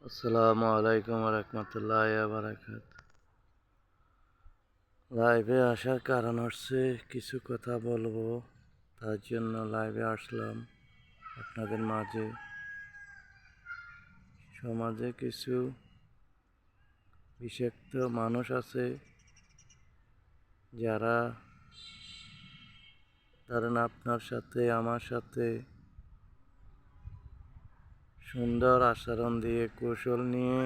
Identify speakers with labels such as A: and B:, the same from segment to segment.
A: আসসালামু আলাইকুম রহমতুল্লাহ বারাকাত। লাইভে আসার কারণ হচ্ছে কিছু কথা বলবো, তার জন্য লাইভে আসলাম আপনাদের মাঝে। সমাজে কিছু বিষাক্ত মানুষ আছে যারা ধরেন আপনার সাথে আমার সাথে সুন্দর আচরণ দিয়ে কৌশল নিয়ে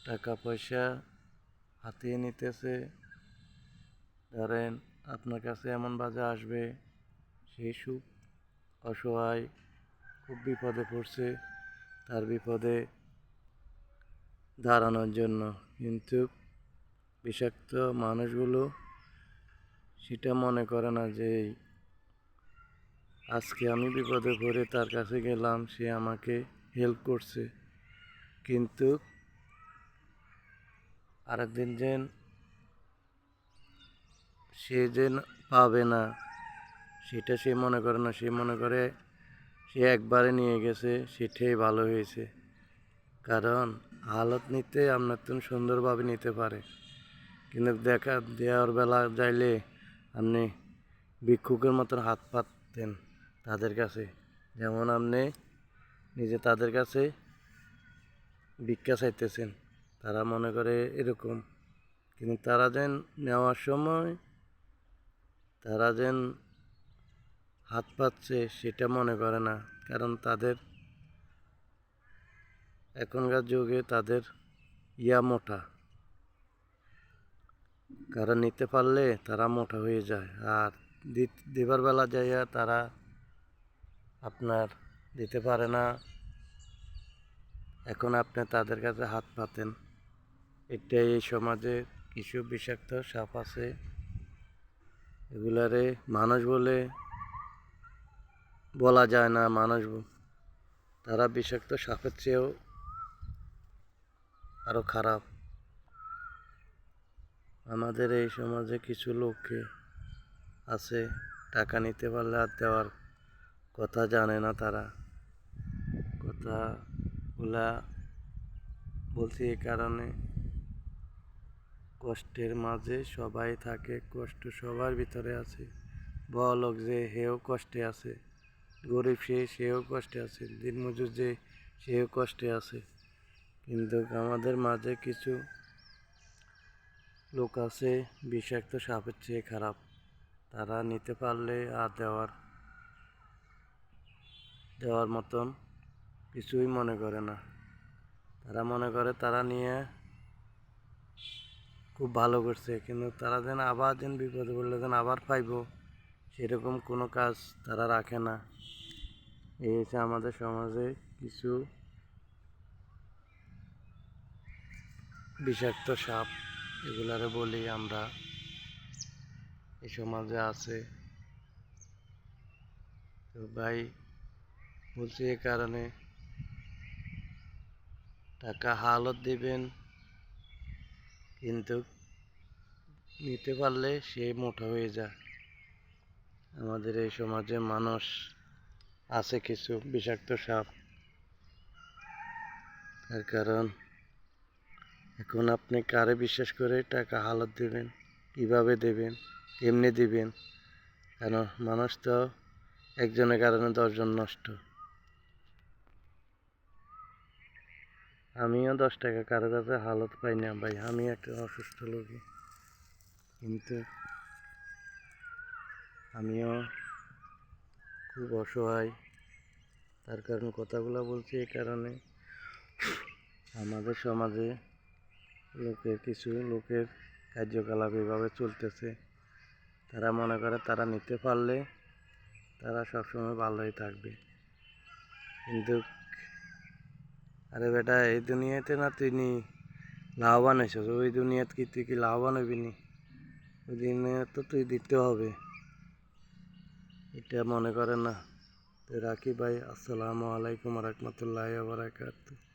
A: টাকা পয়সা হাতিয়ে নিতেছে। ধরেন আপনার কাছে এমন বাজে আসবে, সেই সুখ অসহায় খুব বিপদে পড়ছে, তার বিপদে দাঁড়ানোর জন্য। কিন্তু বিষাক্ত মানুষগুলো সেটা মনে করে না যে আজকে আমি বিপদে পড়ে তার কাছে গেলাম, সে আমাকে হেল্প করছে, কিন্তু আরেকদিন সে যে পাবে না সেটা সে মনে করে না। সে মনে করে সে একবারে নিয়ে গেছে সেটাই ভালো হয়েছে। কারণ হালত নিতে আপনার তো সুন্দরভাবে নিতে পারে, কিন্তু দেখা দেওয়ার বেলা যাইলে আপনি ভিক্ষুকের মতন হাত পাতেন তাদের কাছে, যেমন আপনি নিজে তাদের কাছে ভিক্ষা চাইতেছেন। তারা মনে করে এরকম, কিন্তু তারা যেন নেওয়ার সময় তারা যেন হাত পাচ্ছে সেটা মনে করে না। কারণ তাদের এখনকার যুগে তাদের মোটা, কারণ নিতে পারলে তারা মোটা হয়ে যায়, আর দিবার বেলা যাইয়া তারা আপনার দিতে পারে না। এখন আপনি তাদের কাছে হাত পাতেন। এটাই এই সমাজে কিছু বিষাক্ত সাপ আছে, এগুলারে মানুষ বলে বলা যায় না। মানুষ তারা বিষাক্ত সাপের চেয়েও আরও খারাপ। আমাদের এই সমাজে কিছু লোককে আছে টাকা নিতে পারলে আর দেওয়ার কথা জানে না। তারা কথাগুলা বলছি এই কারণে, কষ্টের মাঝে সবাই থাকে, কষ্ট সবার ভিতরে আছে। বড়লোক যে সেও কষ্টে আছে, গরিব সেও কষ্টে আছে, দিনমজুর যে সেও কষ্টে আছে। কিন্তু আমাদের মাঝে কিছু লোক আছে বিষাক্ত সাপের চেয়ে খারাপ। তারা নিতে পারলে আর দেওয়ার মতন কিছুই মনে করে না। তারা মনে করে তারা নিয়ে খুব ভালো করছে, কিন্তু তারা যেন আবার বিপদে পড়লে আবার পাইব সেরকম কোনো কাজ তারা রাখে না। এই হচ্ছে আমাদের সমাজে কিছু বিষাক্ত সাপ, এগুলারে বলি আমরা, এই সমাজে আছে। তো ভাই বলছি এই কারণে, টাকা হালত দিবেন, কিন্তু নিতে পারলে সে মোটা হয়ে যায়। আমাদের এই সমাজে মানুষ আছে কিছু বিষাক্ত সাপ। তার কারণ এখন আপনি কারে বিশ্বাস করে টাকা হালত দেবেন, কিভাবে দেবেন, কেমনে দিবেন? কারণ মানুষ তো একজনের কারণে 10 জন নষ্ট। আমিও 10 টাকা কারো কাছে হালত পাই না ভাই, আমি একটা অসুস্থ লোকই, কিন্তু আমিও খুব অসহায়। তার কারণ কথাগুলো বলছি এই কারণে, আমাদের সমাজে কিছু লোকের কার্যকলাপ এভাবে চলতেছে। তারা মনে করে তারা নিতে পারলে তারা সবসময় ভালোই থাকবে। কিন্তু আরে বেটা, এই দুনিয়াতে না তুই লাভবান হয়েছিস, ওই দুনিয়াতে তুই কি লাভবান হবি নি? ওই দুনিয়াতে তো তুই দিতে হবে, এটা মনে করে না। তো রাখি ভাই, আসসালামু আলাইকুম রহমতুল্লাহ বারাকাতুহু।